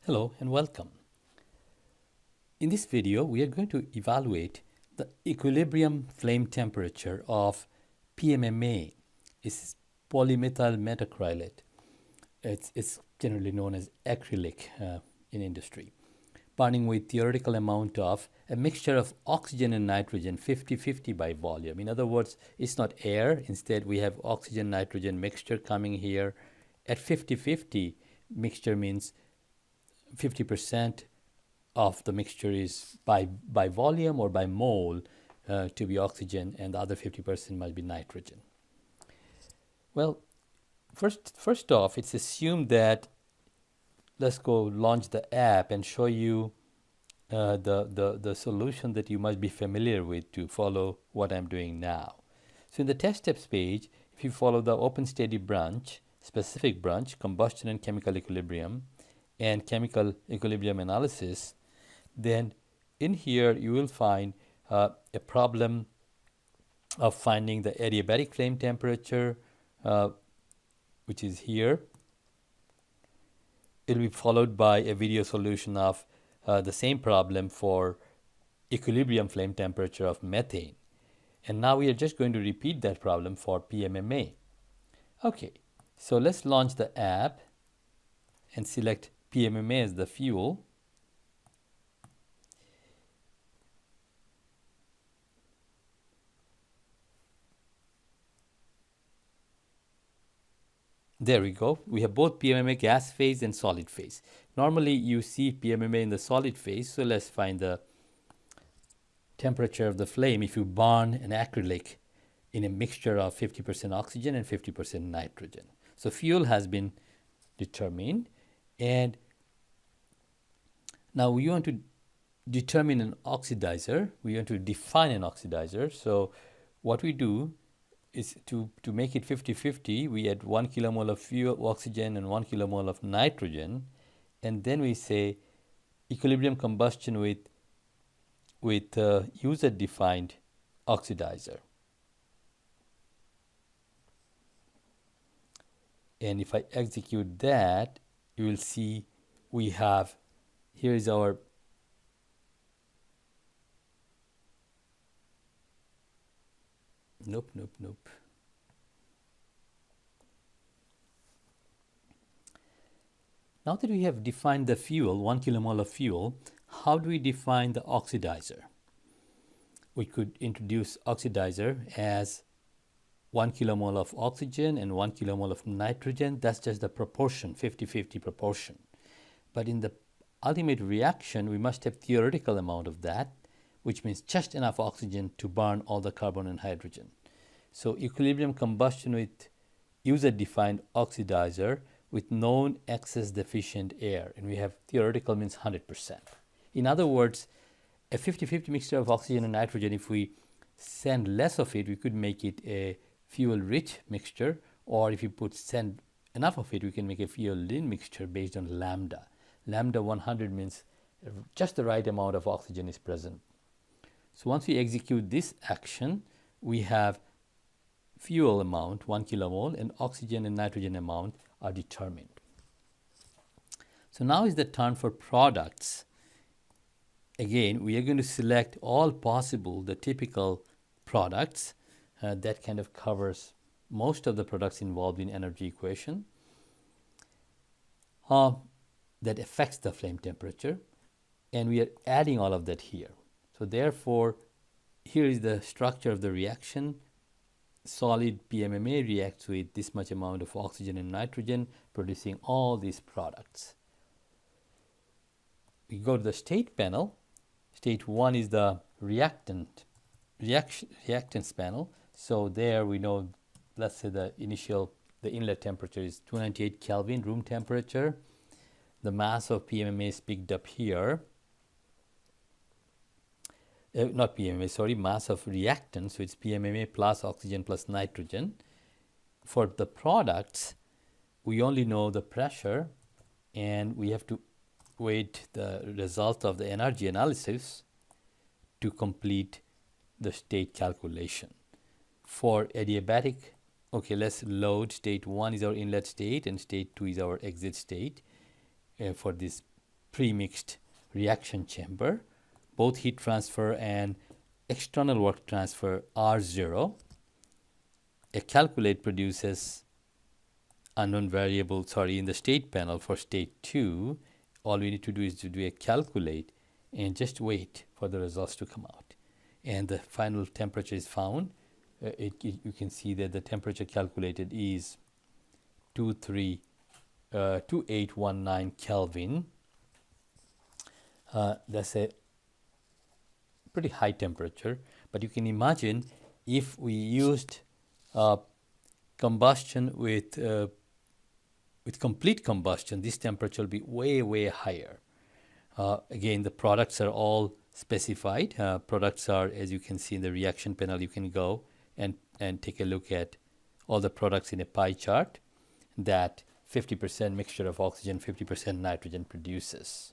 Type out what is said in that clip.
Hello and welcome. In this video, we are going to evaluate the equilibrium flame temperature of PMMA. It's polymethyl methacrylate. It's generally known as acrylic in industry. Burning with theoretical amount of a mixture of oxygen and nitrogen 50-50 by volume. In other words, it's not air. Instead, we have oxygen-nitrogen mixture coming here. At 50-50, mixture means 50% of the mixture is by volume or by mole to be oxygen, and the other 50% must be nitrogen. Well, first off, it's assumed that, let's go launch the app and show you the solution that you must be familiar with to follow what I'm doing now. So in the test steps page, if you follow the open steady branch, specific branch, combustion and chemical equilibrium, and chemical equilibrium analysis, then in here you will find a problem of finding the adiabatic flame temperature, which is here. It will be followed by a video solution of the same problem for equilibrium flame temperature of methane. And now we are just going to repeat that problem for PMMA. Okay, so let's launch the app and select PMMA as the fuel. There we go. We have both PMMA gas phase and solid phase. Normally you see PMMA in the solid phase, so let's find the temperature of the flame if you burn an acrylic in a mixture of 50% oxygen and 50% nitrogen. So fuel has been determined, and now we want to determine an oxidizer. We want to define an oxidizer. So what we do is to make it 50-50, we add 1 kilomole of fuel, oxygen and 1 kilomole of nitrogen, and then we say equilibrium combustion with user-defined oxidizer. And if I execute that, you will see we have, here is our Nope. Now that we have defined the fuel, 1 kilomole of fuel, how do we define the oxidizer? We could introduce oxidizer as 1 kilomole of oxygen and 1 kilomole of nitrogen. That's just the proportion, 50-50 proportion. But in the ultimate reaction, we must have theoretical amount of that, which means just enough oxygen to burn all the carbon and hydrogen. So equilibrium combustion with user-defined oxidizer with known excess deficient air, and we have theoretical means 100%. In other words, a 50-50 mixture of oxygen and nitrogen, if we send less of it, we could make it a fuel-rich mixture, or if you send enough of it, we can make a fuel-lean mixture based on lambda. Lambda 100 means just the right amount of oxygen is present. So once we execute this action, we have fuel amount 1 kilomole and oxygen and nitrogen amount are determined. So now is the turn for products. Again, we are going to select all possible, the typical products that kind of covers most of the products involved in energy equation that affects the flame temperature, and we are adding all of that here. So therefore, here is the structure of the reaction. Solid PMMA reacts with this much amount of oxygen and nitrogen, producing all these products. We go to the state panel. State 1 is the reactants panel. So there we know, let's say the inlet temperature is 298 Kelvin, room temperature. The mass of PMMA is picked up here. Not PMMA, sorry, mass of reactant, so it's PMMA plus oxygen plus nitrogen. For the products, we only know the pressure, and we have to wait the result of the energy analysis to complete the state calculation. For adiabatic, okay, let's load. State 1 is our inlet state and state 2 is our exit state for this premixed reaction chamber. Both heat transfer and external work transfer are 0. A calculate produces unknown variable, in the state panel for state 2. All we need to do is to do a calculate and just wait for the results to come out. And the final temperature is found. You can see that the temperature calculated is 2819 Kelvin. That's a pretty high temperature, but you can imagine if we used combustion with complete combustion, this temperature will be way higher. Again, the products are all specified. Products are, as you can see in the reaction panel, you can go and take a look at all the products in a pie chart that 50% mixture of oxygen, 50% nitrogen produces.